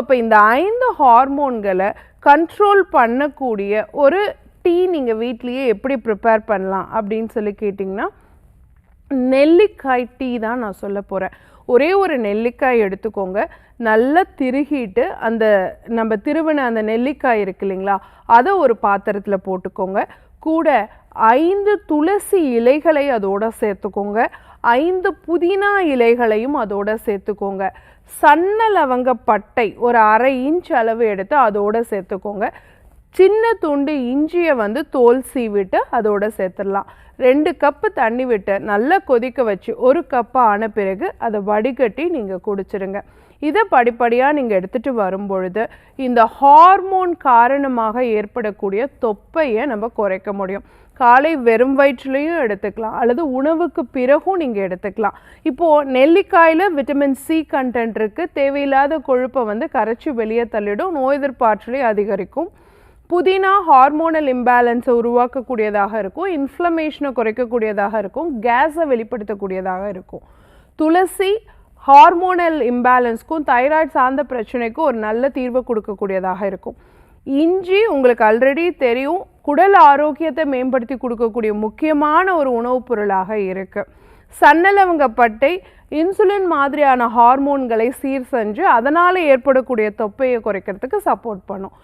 அப்போ இந்த 5 ஹார்மோன்களை கண்ட்ரோல் பண்ணக்கூடிய ஒரு டீ நீங்கள் வீட்லேயே எப்படி ப்ரிப்பேர் பண்ணலாம் அப்படின்னு சொல்லி கேட்டிங்கன்னா, நெல்லிக்காய் டீ தான் நான் சொல்ல போகிறேன். ஒரே ஒரு நெல்லிக்காய் எடுத்துக்கோங்க, நல்லா திருகிட்டு அந்த நம்ம திருவின அந்த நெல்லிக்காய் இருக்கு இல்லைங்களா, அதை ஒரு பாத்திரத்தில் போட்டுக்கோங்க. கூட 5 துளசி இலைகளை அதோட சேர்த்துக்கோங்க, 5 புதினா இலைகளையும் அதோட சேர்த்துக்கோங்க, சன்ன லவங்க பட்டை ஒரு 1/2 இன்ச் அளவு எடுத்து அதோட சேர்த்துக்கோங்க, சின்ன துண்டு இஞ்சியை தோல் சீவிட்டு அதோட சேர்த்துடலாம். 2 கப்பு தண்ணி விட்டு நல்லா கொதிக்க வச்சு 1 கப்பு ஆன பிறகு அதை வடிகட்டி நீங்கள் குடிச்சிருங்க. இதை படிப்படியாக நீங்கள் எடுத்துகிட்டு வரும்பொழுது இந்த ஹார்மோன் காரணமாக ஏற்படக்கூடிய தொப்பையை நம்ம குறைக்க முடியும். காலை வெறும் வயிற்றுலையும் எடுத்துக்கலாம், அல்லது உணவுக்கு பிறகும் நீங்கள் எடுத்துக்கலாம். இப்போது நெல்லிக்காயில் விட்டமின் சி கண்டென்ட் இருக்குது, தேவையில்லாத கொழுப்பை கரைச்சி வெளியே தள்ளிடும், நோய் எதிர்ப்பாற்றலை அதிகரிக்கும். புதினா ஹார்மோனல் இம்பேலன்ஸை உருவாக்கக்கூடியதாக இருக்கும், இன்ஃப்ளமேஷனை குறைக்கக்கூடியதாக இருக்கும், கேஸை வெளிப்படுத்தக்கூடியதாக இருக்கும். துளசி ஹார்மோனல் இம்பேலன்ஸ்க்கும் தைராய்டு சார்ந்த பிரச்சனைக்கும் ஒரு நல்ல தீர்வை கொடுக்கக்கூடியதாக இருக்கும். இஞ்சி உங்களுக்கு ஆல்ரெடி தெரியும், குடல் ஆரோக்கியத்தை மேம்படுத்தி கொடுக்கக்கூடிய முக்கியமான ஒரு உணவுப் பொருளாக இருக்குது. சன்னலவங்கப்பட்டை இன்சுலின் மாதிரியான ஹார்மோன்களை சீர் செஞ்சு அதனால் ஏற்படக்கூடிய தொப்பையை குறைக்கிறதுக்கு சப்போர்ட் பண்ணும்.